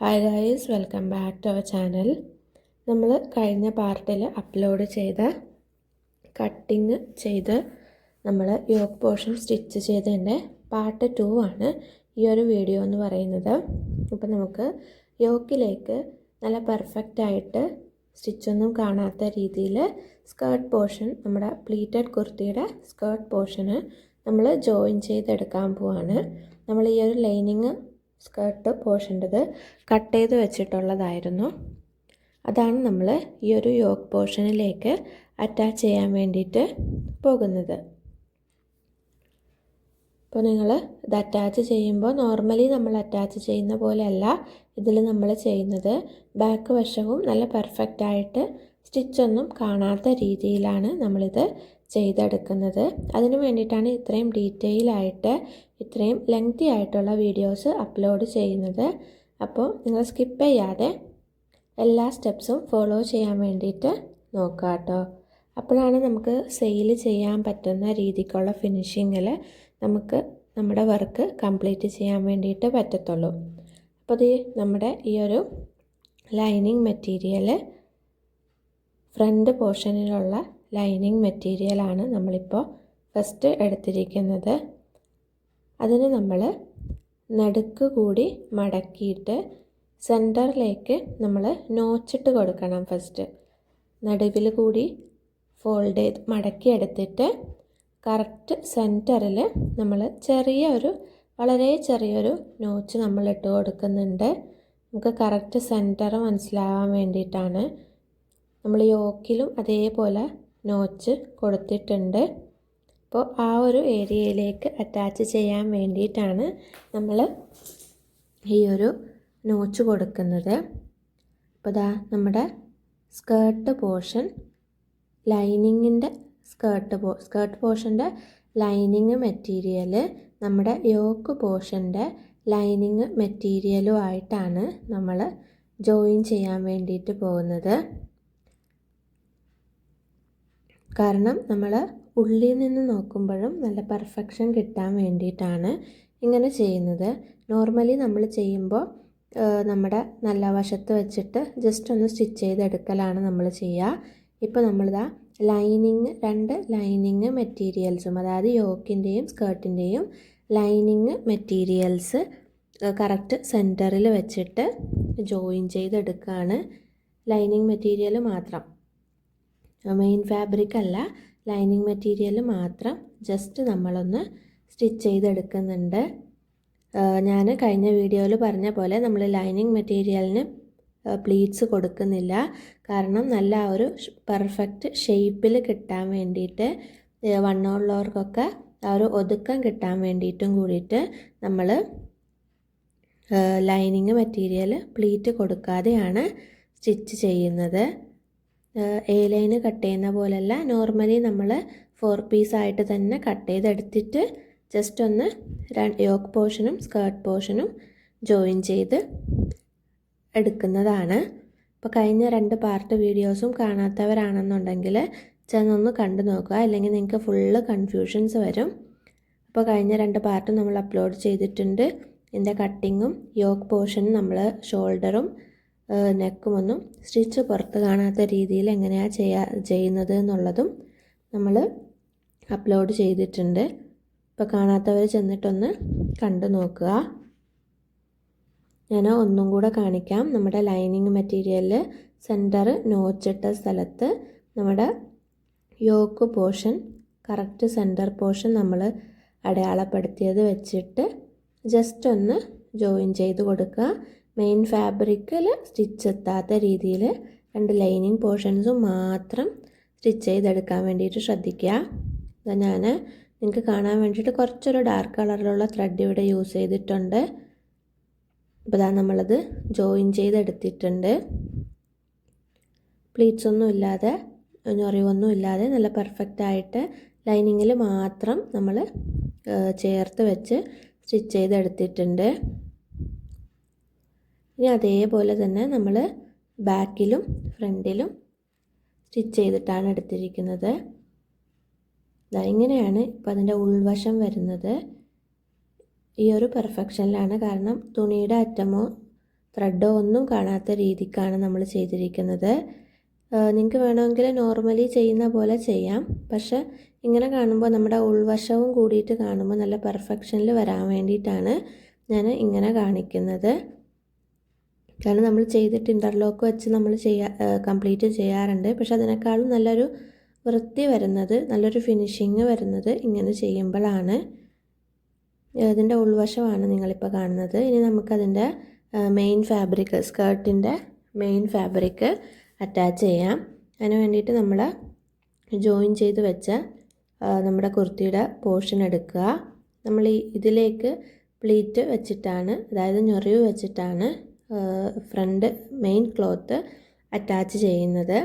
Hi guys, welcome back to our channel. നമ്മൾ കഴിഞ്ഞ പാർട്ടിൽ അപ്ലോഡ് ചെയ്ത കട്ടിങ് ചെയ്ത് നമ്മൾ യോക്ക് പോർഷൻ സ്റ്റിച്ച് ചെയ്തതിൻ്റെ പാർട്ട് 2 ആണ് ഈ ഒരു വീഡിയോ എന്ന് പറയുന്നത്. അപ്പോൾ നമുക്ക് യോക്കിലേക്ക് നല്ല പെർഫെക്റ്റായിട്ട് സ്റ്റിച്ചൊന്നും കാണാത്ത രീതിയിൽ സ്കേർട്ട് പോർഷൻ, നമ്മുടെ പ്ലീറ്റഡ് കുർത്തിയുടെ സ്കേർട്ട് പോർഷന് നമ്മൾ ജോയിൻ ചെയ്തെടുക്കാൻ പോവാണ്. നമ്മൾ ഈ ഒരു ലൈനിങ് സ്കേർട്ട് പോർഷൻ്റെത് കട്ട് ചെയ്ത് വെച്ചിട്ടുള്ളതായിരുന്നു. അതാണ് നമ്മൾ ഈ ഒരു യോക്ക് പോർഷനിലേക്ക് അറ്റാച്ച് ചെയ്യാൻ വേണ്ടിയിട്ട് പോകുന്നത്. അപ്പോൾ നിങ്ങൾ ഇത് അറ്റാച്ച് ചെയ്യുമ്പോൾ നോർമലി നമ്മൾ അറ്റാച്ച് ചെയ്യുന്ന പോലെയല്ല ഇതിൽ നമ്മൾ ചെയ്യുന്നത്. ബാക്ക് വശവും നല്ല പെർഫെക്റ്റായിട്ട് സ്റ്റിച്ചൊന്നും കാണാത്ത രീതിയിലാണ് നമ്മളിത് ചെയ്തെടുക്കുന്നത്. അതിനു വേണ്ടിയിട്ടാണ് ഇത്രയും ഡീറ്റെയിൽ ആയിട്ട് ഇത്രയും ലെങ്തി ആയിട്ടുള്ള വീഡിയോസ് അപ്ലോഡ് ചെയ്യുന്നത്. അപ്പോൾ നിങ്ങൾ സ്കിപ്പ് ചെയ്യാതെ എല്ലാ സ്റ്റെപ്സും ഫോളോ ചെയ്യാൻ വേണ്ടിയിട്ട് നോക്കുക കേട്ടോ. അപ്പോഴാണ് നമുക്ക് സെയിൽ ചെയ്യാൻ പറ്റുന്ന രീതിക്കുള്ള ഫിനിഷിങ്ങിൽ നമുക്ക് നമ്മുടെ വർക്ക് കംപ്ലീറ്റ് ചെയ്യാൻ വേണ്ടിയിട്ട് പറ്റത്തുള്ളൂ. അപ്പോൾ ഇത് നമ്മുടെ ഈ ഒരു ലൈനിങ് മെറ്റീരിയൽ, ഫ്രണ്ട് പോർഷനിലുള്ള ലൈനിങ് മെറ്റീരിയലാണ് നമ്മളിപ്പോൾ ഫസ്റ്റ് എടുത്തിരിക്കുന്നത്. അതിന് നമ്മൾ നടുക്ക് കൂടി മടക്കിയിട്ട് സെൻറ്ററിലേക്ക് നമ്മൾ നോച്ചിട്ട് കൊടുക്കണം. ഫസ്റ്റ് നടുവിൽ കൂടി ഫോൾഡ് ചെയ്ത് മടക്കിയെടുത്തിട്ട് കറക്റ്റ് സെൻറ്ററിൽ നമ്മൾ വളരെ ചെറിയൊരു നോച്ച് നമ്മൾ ഇട്ട് കൊടുക്കുന്നുണ്ട്. നമുക്ക് കറക്റ്റ് സെൻറ്റർ മനസ്സിലാവാൻ വേണ്ടിയിട്ടാണ്. നമ്മൾ യോക്കിലും അതേപോലെ നോച്ച് കൊടുത്തിട്ടുണ്ട്. അപ്പോൾ ആ ഒരു ഏരിയയിലേക്ക് അറ്റാച്ച് ചെയ്യാൻ വേണ്ടിയിട്ടാണ് നമ്മൾ ഈ ഒരു നോച്ച് കൊടുക്കുന്നത്. അപ്പോൾ ദാ നമ്മുടെ സ്കേർട്ട് പോർഷൻ, ലൈനിങ്ങിൻ്റെ സ്കേർട്ട് പോർഷൻ്റെ ലൈനിങ് മെറ്റീരിയൽ നമ്മുടെ യോക്ക് പോർഷൻ്റെ ലൈനിങ് മെറ്റീരിയലുമായിട്ടാണ് നമ്മൾ ജോയിൻ ചെയ്യാൻ വേണ്ടിയിട്ട് പോകുന്നത്. കാരണം നമ്മൾ ഉള്ളിൽ നിന്ന് നോക്കുമ്പോഴും നല്ല പെർഫെക്ഷൻ കിട്ടാൻ വേണ്ടിയിട്ടാണ് ഇങ്ങനെ ചെയ്യുന്നത്. നോർമലി നമ്മൾ ചെയ്യുമ്പോൾ നമ്മുടെ നല്ല വശത്ത് വെച്ചിട്ട് ജസ്റ്റ് ഒന്ന് സ്റ്റിച്ച് ചെയ്തെടുക്കലാണ് നമ്മൾ ചെയ്യുക. ഇപ്പോൾ നമ്മളിതാ രണ്ട് ലൈനിങ് മെറ്റീരിയൽസും, അതായത് യോക്കിൻ്റെയും സ്കേർട്ടിൻ്റെയും ലൈനിങ് മെറ്റീരിയൽസ് കറക്റ്റ് സെൻറ്ററിൽ വെച്ചിട്ട് ജോയിൻ ചെയ്തെടുക്കുകയാണ്. ലൈനിങ് മെറ്റീരിയൽ മാത്രം, മെയിൻ ഫാബ്രിക് അല്ല, ലൈനിങ് മെറ്റീരിയൽ മാത്രം ജസ്റ്റ് നമ്മളൊന്ന് സ്റ്റിച്ച് ചെയ്തെടുക്കുന്നുണ്ട്. ഞാൻ കഴിഞ്ഞ വീഡിയോയിൽ പറഞ്ഞ പോലെ നമ്മൾ ലൈനിങ് മെറ്റീരിയലിന് പ്ലീറ്റ്സ് കൊടുക്കുന്നില്ല. കാരണം നല്ല ഒരു പെർഫെക്റ്റ് ഷേപ്പിൽ കിട്ടാൻ വേണ്ടിയിട്ട്, വണ്ണമുള്ളവർക്കൊക്കെ ആ ഒരു ഒതുക്കം കിട്ടാൻ വേണ്ടിയിട്ടും കൂടിയിട്ട് നമ്മൾ ലൈനിങ് മെറ്റീരിയൽ പ്ലീറ്റ് കൊടുക്കാതെയാണ് സ്റ്റിച്ച് ചെയ്യുന്നത്. എ ലൈന് കട്ട് ചെയ്യുന്ന പോലെയല്ല, നോർമലി നമ്മൾ 4 പീസായിട്ട് തന്നെ കട്ട് ചെയ്തെടുത്തിട്ട് ജസ്റ്റ് ഒന്ന് യോക്ക് പോർഷനും സ്കേർട്ട് പോർഷനും ജോയിൻ ചെയ്ത് എടുക്കുന്നതാണ്. അപ്പോൾ കഴിഞ്ഞ 2 പാർട്ട് വീഡിയോസും കാണാത്തവരാണെന്നുണ്ടെങ്കിൽ ചെന്നൊന്ന് കണ്ടു നോക്കുക, അല്ലെങ്കിൽ നിങ്ങൾക്ക് ഫുള്ള് കൺഫ്യൂഷൻസ് വരും. അപ്പോൾ കഴിഞ്ഞ 2 പാർട്ട് നമ്മൾ അപ്ലോഡ് ചെയ്തിട്ടുണ്ട്. ഇതിൻ്റെ കട്ടിങ്ങും യോക്ക് പോർഷനും നമ്മൾ ഷോൾഡറും നെക്കുമൊന്നും സ്റ്റിച്ച് പുറത്ത് കാണാത്ത രീതിയിൽ എങ്ങനെയാണ് ചെയ്യുന്നത് എന്നുള്ളതും നമ്മൾ അപ്ലോഡ് ചെയ്തിട്ടുണ്ട്. ഇപ്പോൾ കാണാത്തവർ ചെന്നിട്ടൊന്ന് കണ്ടു നോക്കുക. ഞാൻ ഒന്നും കൂടെ കാണിക്കാം. നമ്മുടെ ലൈനിങ് മെറ്റീരിയലിൽ സെൻറ്റർ നോച്ചിട്ട സ്ഥലത്ത് നമ്മുടെ yoke portion, correct centre portion നമ്മൾ അടയാളപ്പെടുത്തിയത് വെച്ചിട്ട് ജസ്റ്റ് ഒന്ന് ജോയിൻ ചെയ്ത് കൊടുക്കുക. മെയിൻ ഫാബ്രിക്കിൽ സ്റ്റിച്ച് എത്താത്ത രീതിയിൽ 2 ലൈനിങ് പോർഷൻസും മാത്രം സ്റ്റിച്ച് ചെയ്തെടുക്കാൻ വേണ്ടിയിട്ട് ശ്രദ്ധിക്കുക. ഞാൻ നിങ്ങൾക്ക് കാണാൻ വേണ്ടിയിട്ട് കുറച്ചൊരു ഡാർക്ക് കളറിലുള്ള ത്രെഡ് ഇവിടെ യൂസ് ചെയ്തിട്ടുണ്ട്. അപ്പോൾ ഇതാ നമ്മളത് ജോയിൻ ചെയ്തെടുത്തിട്ടുണ്ട്. പ്ലീറ്റ്സ് ഒന്നും ഇല്ലാതെ, ഞൊറിവൊന്നും ഇല്ലാതെ നല്ല പെർഫെക്റ്റായിട്ട് ലൈനിങ്ങിൽ മാത്രം നമ്മൾ ചേർത്ത് വെച്ച് സ്റ്റിച്ച് ചെയ്തെടുത്തിട്ടുണ്ട്. ഇനി അതേപോലെ തന്നെ നമ്മൾ ബാക്കിലും ഫ്രണ്ടിലും സ്റ്റിച്ച് ചെയ്തിട്ടാണ് എടുത്തിരിക്കുന്നത്. ഇങ്ങനെയാണ് ഇപ്പോൾ അതിൻ്റെ ഉൾവശം വരുന്നത്. ഈ ഒരു പെർഫെക്ഷനിലാണ്. കാരണം തുണിയുടെ അറ്റമോ ത്രെഡോ ഒന്നും കാണാത്ത രീതിക്കാണ് നമ്മൾ ചെയ്തിരിക്കുന്നത്. നിങ്ങൾക്ക് വേണമെങ്കിൽ നോർമലി ചെയ്യുന്ന പോലെ ചെയ്യാം. പക്ഷേ ഇങ്ങനെ കാണുമ്പോൾ നമ്മുടെ ഉൾവശവും കൂടിയിട്ട് കാണുമ്പോൾ നല്ല പെർഫെക്ഷനിൽ വരാൻ വേണ്ടിയിട്ടാണ് ഞാൻ ഇങ്ങനെ കാണിക്കുന്നത്. കാരണം നമ്മൾ ചെയ്തിട്ട് ഇൻ്റർലോക്ക് വെച്ച് നമ്മൾ കംപ്ലീറ്റ് ചെയ്യാറുണ്ട്. പക്ഷെ അതിനേക്കാളും നല്ലൊരു വൃത്തി വരുന്നത്, നല്ലൊരു ഫിനിഷിങ് വരുന്നത് ഇങ്ങനെ ചെയ്യുമ്പോഴാണ്. ഇതിൻ്റെ ഉൾവശമാണ് നിങ്ങളിപ്പോൾ കാണുന്നത്. ഇനി നമുക്കതിൻ്റെ മെയിൻ ഫാബ്രിക്, സ്കേർട്ടിൻ്റെ മെയിൻ ഫാബ്രിക് അറ്റാച്ച് ചെയ്യാം. അതിന് വേണ്ടിയിട്ട് നമ്മൾ ജോയിൻ ചെയ്ത് വെച്ച നമ്മുടെ കുർത്തിയുടെ പോർഷൻ എടുക്കുക. നമ്മൾ ഇതിലേക്ക് പ്ലീറ്റ് വെച്ചിട്ടാണ്, അതായത് ഞൊറിവ് വെച്ചിട്ടാണ് ഫ്രണ്ട് മെയിൻ ക്ലോത്ത് അറ്റാച്ച് ചെയ്യുന്നത്.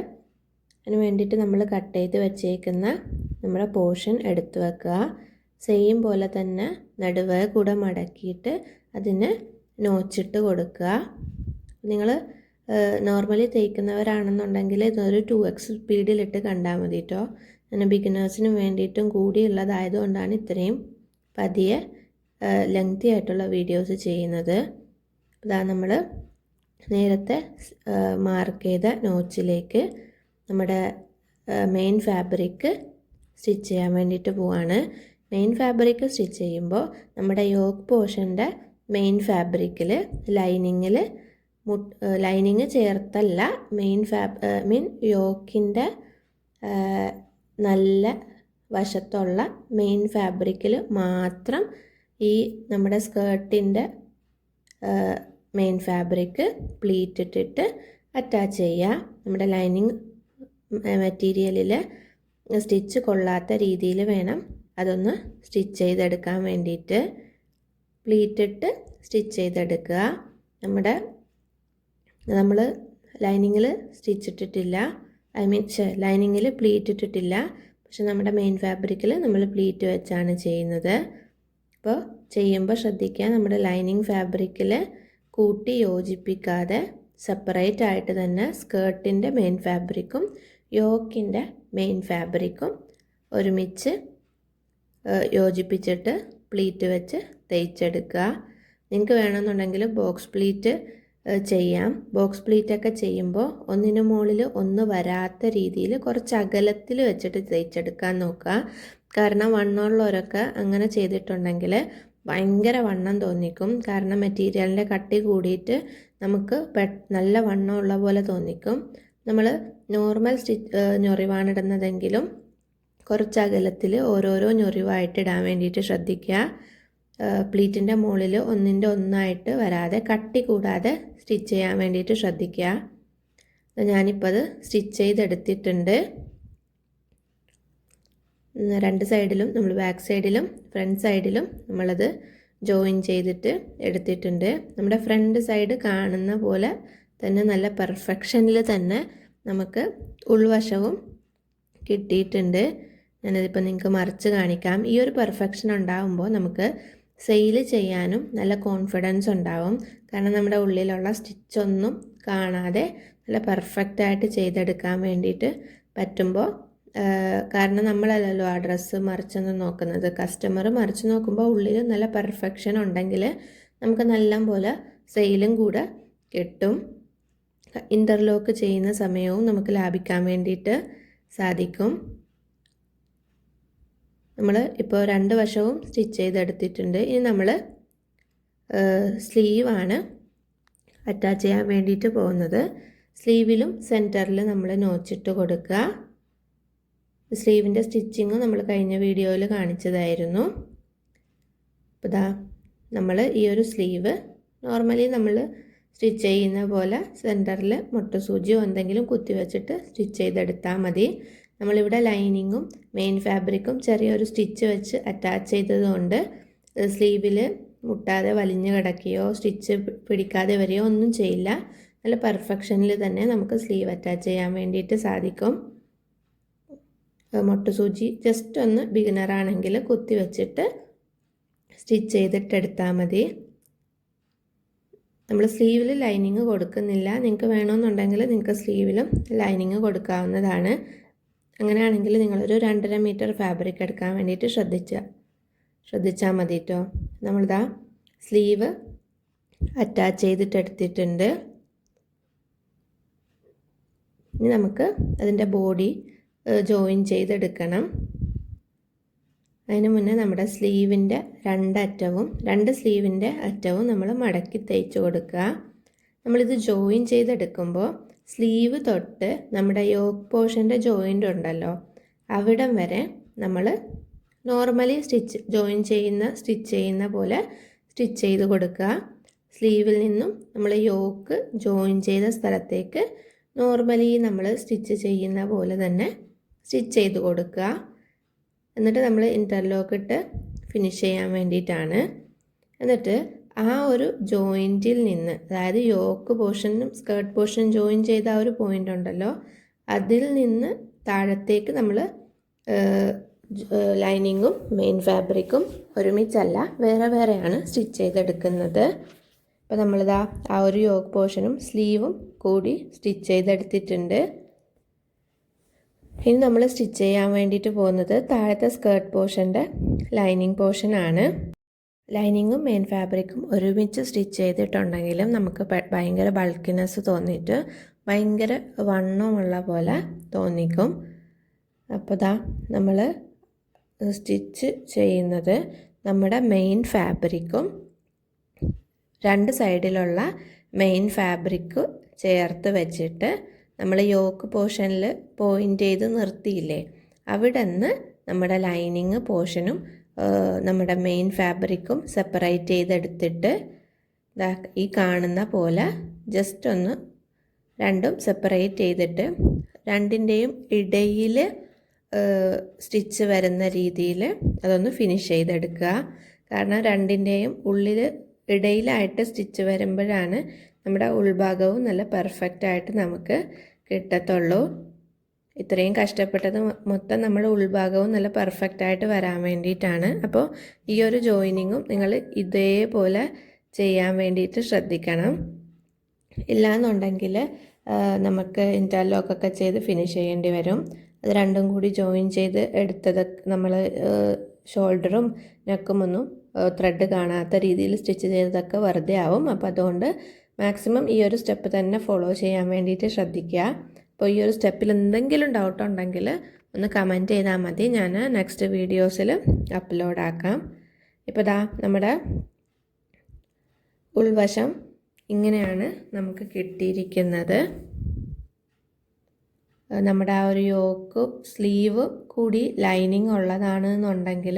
അതിന് വേണ്ടിയിട്ട് നമ്മൾ കട്ട് ചെയ്ത് വെച്ചേക്കുന്ന നമ്മുടെ പോർഷൻ എടുത്ത് വെക്കുക. സെയിം പോലെ തന്നെ നടുവ് കൂടെ മടക്കിയിട്ട് അതിന് നോച്ചിട്ട് കൊടുക്കുക. നിങ്ങൾ നോർമലി തേക്കുന്നവരാണെന്നുണ്ടെങ്കിൽ ഇതൊരു 2x സ്പീഡിലിട്ട് കണ്ടാൽ മതി കേട്ടോ. അങ്ങനെ ബിഗിനേഴ്സിന് വേണ്ടിയിട്ടും കൂടിയുള്ളതായതുകൊണ്ടാണ് ഇത്രയും പതിയെ ലെങ്തി ആയിട്ടുള്ള വീഡിയോസ് ചെയ്യുന്നത്. ഇതാ നമ്മൾ നേരത്തെ മാർക്ക് ചെയ്ത നോച്ചിലേക്ക് നമ്മുടെ മെയിൻ ഫാബ്രിക് സ്റ്റിച്ച് ചെയ്യാൻ വേണ്ടിയിട്ട് പോവാണ്. മെയിൻ ഫാബ്രിക് സ്റ്റിച്ച് ചെയ്യുമ്പോൾ നമ്മുടെ യോക്ക് പോർഷൻ്റെ മെയിൻ ഫാബ്രിക്കിൽ ലൈനിങ് ചേർത്തല്ല, മെയിൻ യോക്കിൻ്റെ നല്ല വശത്തുള്ള മെയിൻ ഫാബ്രിക്കിൽ മാത്രം ഈ നമ്മുടെ സ്കേർട്ടിൻ്റെ മെയിൻ ഫാബ്രിക് പ്ലീറ്റ് ഇട്ടിട്ട് അറ്റാച്ച് ചെയ്യുക. നമ്മുടെ ലൈനിങ് മെറ്റീരിയലിൽ സ്റ്റിച്ച് കൊള്ളാത്ത രീതിയിൽ വേണം അതൊന്ന് സ്റ്റിച്ച് ചെയ്തെടുക്കാൻ വേണ്ടിയിട്ട്. പ്ലീറ്റ് ഇട്ട് സ്റ്റിച്ച് ചെയ്തെടുക്കുക. നമ്മൾ ലൈനിങ്ങിൽ സ്റ്റിച്ച് ഇട്ടിട്ടില്ല, ലൈനിങ്ങിൽ പ്ലീറ്റ് ഇട്ടിട്ടില്ല. പക്ഷെ നമ്മുടെ മെയിൻ ഫാബ്രിക്കിൽ നമ്മൾ പ്ലീറ്റ് വെച്ചാണ് ചെയ്യുന്നത്. അപ്പോൾ ചെയ്യുമ്പോൾ ശ്രദ്ധിക്കുക, നമ്മുടെ ലൈനിങ് ഫാബ്രിക്കിൽ കൂട്ടി യോജിപ്പിക്കാതെ സെപ്പറേറ്റ് ആയിട്ട് തന്നെ സ്കേർട്ടിൻ്റെ മെയിൻ ഫാബ്രിക്കും യോക്കിൻ്റെ മെയിൻ ഫാബ്രിക്കും ഒരുമിച്ച് യോജിപ്പിച്ചിട്ട് പ്ലീറ്റ് വെച്ച് തയ്ച്ചെടുക്കുക. നിങ്ങൾക്ക് വേണമെന്നുണ്ടെങ്കിൽ ബോക്സ് പ്ലീറ്റ് ചെയ്യാം. ബോക്സ് പ്ലീറ്റൊക്കെ ചെയ്യുമ്പോൾ ഒന്നിനു മുകളിൽ ഒന്ന് വരാത്ത രീതിയിൽ കുറച്ച് അകലത്തിൽ വെച്ചിട്ട് തയ്ച്ചെടുക്കാൻ നോക്കുക. കാരണം വണ്ണമുള്ളവരൊക്കെ അങ്ങനെ ചെയ്തിട്ടുണ്ടെങ്കിൽ ഭയങ്കര വണ്ണം തോന്നിക്കും. കാരണം മെറ്റീരിയലിൻ്റെ കട്ടി കൂടിയിട്ട് നമുക്ക് നല്ല വണ്ണമുള്ള പോലെ തോന്നിക്കും. നമ്മൾ നോർമൽ ഞൊറിവാണ് ഇടുന്നതെങ്കിലും കുറച്ച് അകലത്തിൽ ഓരോരോ ഞൊറിവായിട്ട് ഇടാൻ വേണ്ടിയിട്ട് ശ്രദ്ധിക്കുക. പ്ലീറ്റിൻ്റെ മുകളിൽ ഒന്നിൻ്റെ ഒന്നായിട്ട് വരാതെ കട്ടി കൂടാതെ സ്റ്റിച്ച് ചെയ്യാൻ വേണ്ടിയിട്ട് ശ്രദ്ധിക്കുക. ഞാനിപ്പോൾ അത് സ്റ്റിച്ച് ചെയ്തെടുത്തിട്ടുണ്ട്. രണ്ട് സൈഡിലും നമ്മൾ ബാക്ക് സൈഡിലും ഫ്രണ്ട് സൈഡിലും നമ്മളത് ജോയിൻ ചെയ്തിട്ട് എടുത്തിട്ടുണ്ട്. നമ്മുടെ ഫ്രണ്ട് സൈഡ് കാണുന്ന പോലെ തന്നെ നല്ല പെർഫെക്ഷനിൽ തന്നെ നമുക്ക് ഉൾവശവും കിട്ടിയിട്ടുണ്ട്. ഞാനതിപ്പോൾ നിങ്ങൾക്ക് മറിച്ച് കാണിക്കാം. ഈ ഒരു പെർഫെക്ഷൻ ഉണ്ടാകുമ്പോൾ നമുക്ക് സെയിൽ ചെയ്യാനും നല്ല കോൺഫിഡൻസ് ഉണ്ടാവും. കാരണം നമ്മുടെ ഉള്ളിലുള്ള സ്റ്റിച്ചൊന്നും കാണാതെ നല്ല പെർഫെക്റ്റായിട്ട് ചെയ്തെടുക്കാൻ വേണ്ടിയിട്ട് പറ്റുമ്പോൾ, കാരണം നമ്മളല്ലല്ലോ ആ ഡ്രസ്സ് മറിച്ചൊന്ന് നോക്കുന്നത്, കസ്റ്റമർ മറിച്ച് നോക്കുമ്പോൾ ഉള്ളിൽ നല്ല പെർഫെക്ഷൻ ഉണ്ടെങ്കിൽ നമുക്ക് നല്ല പോലെ സെയിലും കൂടെ കിട്ടും. ഇൻ്റർലോക്ക് ചെയ്യുന്ന സമയവും നമുക്ക് ലാഭിക്കാൻ വേണ്ടിയിട്ട് സാധിക്കും. നമ്മൾ ഇപ്പോൾ രണ്ട് വശവും സ്റ്റിച്ച് ചെയ്തെടുത്തിട്ടുണ്ട്. ഇനി നമ്മൾ സ്ലീവാണ് അറ്റാച്ച് ചെയ്യാൻ വേണ്ടിയിട്ട് പോകുന്നത്. സ്ലീവിലും സെൻറ്ററിൽ നമ്മൾ നോച്ചിട്ട് കൊടുക്കുക. സ്ലീവിൻ്റെ സ്റ്റിച്ചിങ് നമ്മൾ കഴിഞ്ഞ വീഡിയോയിൽ കാണിച്ചതായിരുന്നു. അപ്പോൾ ഇതാ നമ്മൾ ഈ ഒരു സ്ലീവ് നോർമലി നമ്മൾ സ്റ്റിച്ച് ചെയ്യുന്ന പോലെ സെൻറ്ററിൽ മുട്ടുസൂചിയോ എന്തെങ്കിലും കുത്തി വെച്ചിട്ട് സ്റ്റിച്ച് ചെയ്തെടുത്താൽ മതി. നമ്മളിവിടെ ലൈനിങ്ങും മെയിൻ ഫാബ്രിക്കും ചെറിയൊരു സ്റ്റിച്ച് വെച്ച് അറ്റാച്ച് ചെയ്തതുകൊണ്ട് സ്ലീവിൽ മുട്ടാതെ വലിഞ്ഞു കിടക്കുകയോ സ്റ്റിച്ച് പിടിക്കാതെ വരികയോ ഒന്നും ചെയ്യില്ല. നല്ല പെർഫെക്ഷനിൽ തന്നെ നമുക്ക് സ്ലീവ് അറ്റാച്ച് ചെയ്യാൻ വേണ്ടിയിട്ട് സാധിക്കും. മുട്ടുസൂചി ജസ്റ്റ് ഒന്ന് ബിഗിനറാണെങ്കിൽ കുത്തി വെച്ചിട്ട് സ്റ്റിച്ച് ചെയ്തിട്ടെടുത്താൽ മതി. നമ്മൾ സ്ലീവിൽ ലൈനിങ് കൊടുക്കുന്നില്ല. നിങ്ങൾക്ക് വേണമെന്നുണ്ടെങ്കിൽ നിങ്ങൾക്ക് സ്ലീവിലും ലൈനിങ് കൊടുക്കാവുന്നതാണ്. അങ്ങനെയാണെങ്കിൽ നിങ്ങളൊരു 2.5 മീറ്റർ ഫാബ്രിക് എടുക്കാൻ വേണ്ടിയിട്ട് ശ്രദ്ധിച്ചാൽ മതി കേട്ടോ. നമ്മളിതാ സ്ലീവ് അറ്റാച്ച് ചെയ്തിട്ടെടുത്തിട്ടുണ്ട്. ഇനി നമുക്ക് അതിൻ്റെ ബോഡി ജോയിൻ ചെയ്തെടുക്കണം. അതിന് മുന്നേ നമ്മുടെ സ്ലീവിൻ്റെ രണ്ട് സ്ലീവിൻ്റെ അറ്റവും നമ്മൾ മടക്കി തയ്ച്ച് കൊടുക്കുക. നമ്മളിത് ജോയിൻ ചെയ്തെടുക്കുമ്പോൾ സ്ലീവ് തൊട്ട് നമ്മുടെ യോക്ക് പോർഷൻ്റെ ജോയിൻ്റ് ഉണ്ടല്ലോ, അവിടം വരെ നമ്മൾ നോർമലി സ്റ്റിച്ച് ചെയ്യുന്ന പോലെ സ്റ്റിച്ച് ചെയ്ത് കൊടുക്കുക. സ്ലീവിൽ നിന്നും നമ്മൾ യോക്ക് ജോയിൻ ചെയ്ത സ്ഥലത്തേക്ക് നോർമലി നമ്മൾ സ്റ്റിച്ച് ചെയ്യുന്ന പോലെ തന്നെ സ്റ്റിച്ച് ചെയ്ത് കൊടുക്കുക. എന്നിട്ട് നമ്മൾ ഇൻ്റർലോക്ക് ഇട്ട് ഫിനിഷ് ചെയ്യാൻ വേണ്ടിയിട്ടാണ്. എന്നിട്ട് ആ ഒരു ജോയിൻറ്റിൽ നിന്ന്, അതായത് യോക്ക് പോർഷനും സ്കേർട്ട് പോർഷനും ജോയിൻ ചെയ്ത ആ ഒരു പോയിൻ്റ് ഉണ്ടല്ലോ, അതിൽ നിന്ന് താഴത്തേക്ക് നമ്മൾ ലൈനിങ്ങും മെയിൻ ഫാബ്രിക്കും ഒരുമിച്ചല്ല, വേറെ വേറെയാണ് സ്റ്റിച്ച് ചെയ്തെടുക്കുന്നത്. അപ്പോൾ നമ്മളിതാ ആ ഒരു യോക്ക് പോർഷനും സ്ലീവും കൂടി സ്റ്റിച്ച് ചെയ്തെടുത്തിട്ടുണ്ട്. ഇനി നമ്മൾ സ്റ്റിച്ച് ചെയ്യാൻ വേണ്ടിയിട്ട് പോകുന്നത് താഴത്തെ സ്കേർട്ട് പോർഷൻ്റെ ലൈനിങ് പോർഷനാണ്. ലൈനിങ്ങും മെയിൻ ഫാബ്രിക്കും ഒരുമിച്ച് സ്റ്റിച്ച് ചെയ്തിട്ടുണ്ടെങ്കിലും നമുക്ക് ഭയങ്കര ബൾക്കിനെസ് തോന്നിയിട്ട് ഭയങ്കര വണ്ണമുള്ള പോലെ തോന്നിക്കും. അപ്പോൾ ദാ നമ്മൾ സ്റ്റിച്ച് ചെയ്യുന്നത് നമ്മുടെ മെയിൻ ഫാബ്രിക്കും രണ്ട് സൈഡിലുള്ള മെയിൻ ഫാബ്രിക്ക് ചേർത്ത് വെച്ചിട്ട് നമ്മൾ യോക്ക് പോർഷനിൽ പോയിൻ്റ് ചെയ്ത് നിർത്തിയില്ലേ, അവിടെ നിന്ന് നമ്മുടെ ലൈനിങ് പോർഷനും നമ്മുടെ മെയിൻ ഫാബ്രിക്കും സെപ്പറേറ്റ് ചെയ്തെടുത്തിട്ട് ഈ കാണുന്ന പോലെ ജസ്റ്റ് ഒന്ന് രണ്ടും സെപ്പറേറ്റ് ചെയ്തിട്ട് രണ്ടിൻ്റെയും ഇടയിൽ സ്റ്റിച്ച് വരുന്ന രീതിയിൽ അതൊന്ന് ഫിനിഷ് ചെയ്തെടുക്കുക. കാരണം രണ്ടിൻ്റെയും ഉള്ളിൽ ഇടയിലായിട്ട് സ്റ്റിച്ച് വരുമ്പോഴാണ് നമ്മുടെ ഉൾഭാഗവും നല്ല പെർഫെക്റ്റായിട്ട് നമുക്ക് കിട്ടത്തുള്ളൂ. ഇത്രയും കഷ്ടപ്പെട്ടത് മൊത്തം നമ്മുടെ ഉൾഭാഗവും നല്ല പെർഫെക്റ്റായിട്ട് വരാൻ വേണ്ടിയിട്ടാണ്. അപ്പോൾ ഈ ഒരു ജോയിനിങ്ങും നിങ്ങൾ ഇതേപോലെ ചെയ്യാൻ വേണ്ടിയിട്ട് ശ്രദ്ധിക്കണം. ഇല്ലയെന്നുണ്ടെങ്കിൽ നമുക്ക് ഇൻ്റർലോക്കൊക്കെ ചെയ്ത് ഫിനിഷ് ചെയ്യേണ്ടി വരും. അത് രണ്ടും കൂടി ജോയിൻ ചെയ്ത് എടുത്തത് നമ്മൾ ഷോൾഡറും നെക്കുമൊന്നും ത്രെഡ് കാണാത്ത രീതിയിൽ സ്റ്റിച്ച് ചെയ്തതൊക്കെ വെറുതെ ആവും. അപ്പോൾ അതുകൊണ്ട് മാക്സിമം ഈ ഒരു സ്റ്റെപ്പ് തന്നെ ഫോളോ ചെയ്യാൻ വേണ്ടിയിട്ട് ശ്രദ്ധിക്കുക. അപ്പോൾ ഈ ഒരു സ്റ്റെപ്പിൽ എന്തെങ്കിലും ഡൗട്ട് ഉണ്ടെങ്കിൽ ഒന്ന് കമൻറ്റ് ചെയ്താൽ മതി, ഞാൻ നെക്സ്റ്റ് വീഡിയോസിൽ അപ്ലോഡ് ആക്കാം. ഇപ്പോൾ ദാ നമ്മുടെ ഉൾവശം ഇങ്ങനെയാണ് നമുക്ക് കിട്ടിയിരിക്കുന്നത്. നമ്മുടെ ആ ഒരു യോക്ക് സ്ലീവ് കൂടി ലൈനിങ് ഉള്ളതാണെന്നുണ്ടെങ്കിൽ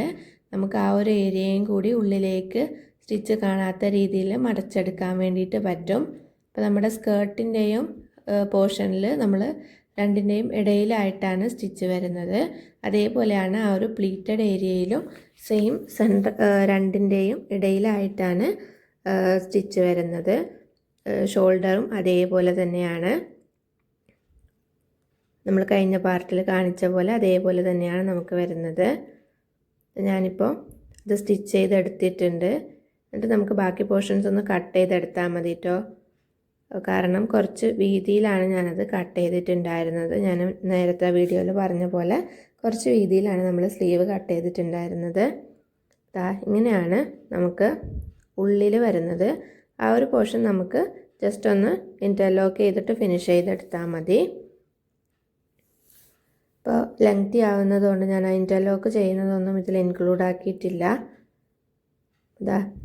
നമുക്ക് ആ ഒരു ഏരിയയും കൂടി ഉള്ളിലേക്ക് സ്റ്റിച്ച് കാണാത്ത രീതിയിൽ മടച്ചെടുക്കാൻ വേണ്ടിയിട്ട് പറ്റും. അപ്പോൾ നമ്മുടെ സ്കേർട്ടിൻ്റെയും പോർഷനിൽ നമ്മൾ രണ്ടിൻ്റെയും ഇടയിലായിട്ടാണ് സ്റ്റിച്ച് വരുന്നത്. അതേപോലെയാണ് ആ ഒരു പ്ലീറ്റഡ് ഏരിയയിലും സെയിം രണ്ടിൻ്റെയും ഇടയിലായിട്ടാണ് സ്റ്റിച്ച് വരുന്നത്. ഷോൾഡറും അതേപോലെ തന്നെയാണ്, നമ്മൾ കഴിഞ്ഞ പാർട്ടിൽ കാണിച്ച പോലെ അതേപോലെ തന്നെയാണ് നമുക്ക് വരുന്നത്. ഞാനിപ്പോൾ ഇത് സ്റ്റിച്ച് ചെയ്തെടുത്തിട്ടുണ്ട്. എന്നിട്ട് നമുക്ക് ബാക്കി പോർഷൻസ് ഒന്ന് കട്ട് ചെയ്തെടുത്താൽ മതി കേട്ടോ. കാരണം കുറച്ച് വീതിയിലാണ് ഞാനത് കട്ട് ചെയ്തിട്ടുണ്ടായിരുന്നത്. ഞാൻ നേരത്തെ വീഡിയോയിൽ പറഞ്ഞ പോലെ കുറച്ച് വീതിയിലാണ് നമ്മൾ സ്ലീവ് കട്ട് ചെയ്തിട്ടുണ്ടായിരുന്നത്. ഇങ്ങനെയാണ് നമുക്ക് ഉള്ളിൽ വരുന്നത്. ആ ഒരു പോർഷൻ നമുക്ക് ജസ്റ്റ് ഒന്ന് ഇൻ്റർലോക്ക് ചെയ്തിട്ട് ഫിനിഷ് ചെയ്തെടുത്താൽ മതി. ഇപ്പോൾ ലെങ്തി ആവുന്നതുകൊണ്ട് ഞാൻ ഇൻ്റർലോക്ക് ചെയ്യുന്നതൊന്നും ഇതിൽ ഇൻക്ലൂഡ് ആക്കിയിട്ടില്ല.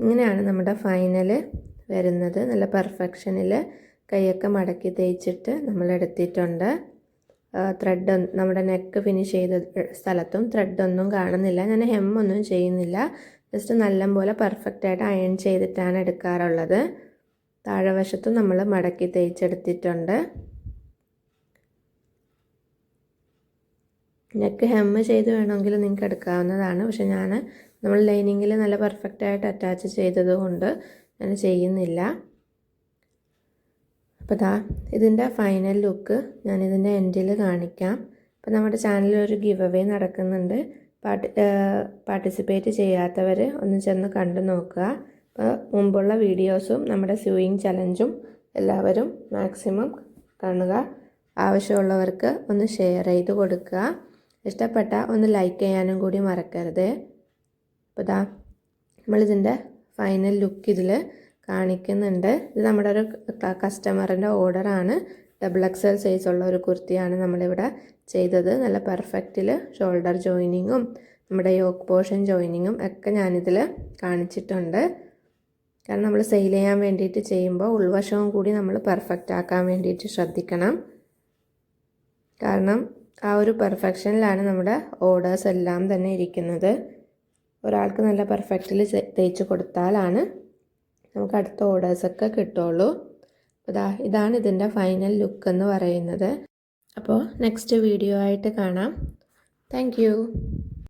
ഇങ്ങനെയാണ് നമ്മുടെ ഫൈനൽ വരുന്നത്. നല്ല പെർഫെക്ഷനിൽ കൈയൊക്കെ മടക്കി തേച്ചിട്ട് നമ്മൾ എടുത്തിട്ടുണ്ട്. ത്രെഡ് നമ്മുടെ നെക്ക് ഫിനിഷ് ചെയ്ത സ്ഥലത്തും ത്രെഡൊന്നും കാണുന്നില്ല. ഞാൻ ഹെമ്മൊന്നും ചെയ്യുന്നില്ല, ജസ്റ്റ് നല്ലപോലെ പെർഫെക്റ്റായിട്ട് അയൺ ചെയ്തിട്ടാണ് എടുക്കാറുള്ളത്. താഴെ വശത്തും നമ്മൾ മടക്കി തേച്ചെടുത്തിട്ടുണ്ട്. നെക്ക് ഹെമ്മ് ചെയ്ത് വേണമെങ്കിൽ നിങ്ങൾക്ക് എടുക്കാവുന്നതാണ്. പക്ഷെ നമ്മൾ ലൈനിങ്ങിൽ നല്ല പെർഫെക്റ്റായിട്ട് അറ്റാച്ച് ചെയ്തതുകൊണ്ട് ഞാൻ ചെയ്യുന്നില്ല. അപ്പോൾ ഇതിൻ്റെ ഫൈനൽ ലുക്ക് ഞാനിതിൻ്റെ എൻഡിൽ കാണിക്കാം. അപ്പോൾ നമ്മുടെ ചാനലിൽ ഒരു ഗിവ് അവേ നടക്കുന്നുണ്ട്. പാർട്ടിസിപ്പേറ്റ് ചെയ്യാത്തവർ ഒന്ന് ചെന്ന് കണ്ടു നോക്കുക. അപ്പോൾ മുമ്പുള്ള വീഡിയോസും നമ്മുടെ സ്യൂയിങ് ചലഞ്ചും എല്ലാവരും മാക്സിമം കാണുക. ആവശ്യമുള്ളവർക്ക് ഒന്ന് ഷെയർ ചെയ്ത് കൊടുക്കുക. ഇഷ്ടപ്പെട്ട ഒന്ന് ലൈക്ക് ചെയ്യാനും കൂടി മറക്കരുത്. അപ്പോൾ നമ്മളിതിൻ്റെ ഫൈനൽ ലുക്ക് ഇതിൽ കാണിക്കുന്നുണ്ട്. ഇത് നമ്മുടെ ഒരു കസ്റ്റമറിൻ്റെ ഓർഡറാണ്. XXL സൈസുള്ള ഒരു കുർത്തിയാണ് നമ്മളിവിടെ ചെയ്തത്. നല്ല പെർഫെക്റ്റിൽ ഷോൾഡർ ജോയിനിങ്ങും നമ്മുടെ യോക്ക് പോർഷൻ ജോയിനിങ്ങും ഒക്കെ ഞാനിതിൽ കാണിച്ചിട്ടുണ്ട്. കാരണം നമ്മൾ സെയിൽ ചെയ്യാൻ വേണ്ടിയിട്ട് ചെയ്യുമ്പോൾ ഉൾവശവും കൂടി നമ്മൾ പെർഫെക്റ്റ് ആക്കാൻ വേണ്ടിയിട്ട് ശ്രദ്ധിക്കണം. കാരണം ആ ഒരു പെർഫെക്ഷനിലാണ് നമ്മുടെ ഓർഡേഴ്സ് എല്ലാം തന്നെ ഇരിക്കുന്നത്. ഒരാൾക്ക് നല്ല പെർഫെക്റ്റിൽ തയ്ച്ച് കൊടുത്താലാണ് നമുക്ക് അടുത്ത ഓർഡേഴ്സൊക്കെ കിട്ടുള്ളൂ. ഇതാണ് ഇതിൻ്റെ ഫൈനൽ ലുക്ക് എന്ന് പറയുന്നത്. അപ്പോൾ നെക്സ്റ്റ് വീഡിയോ ആയിട്ട് കാണാം. താങ്ക്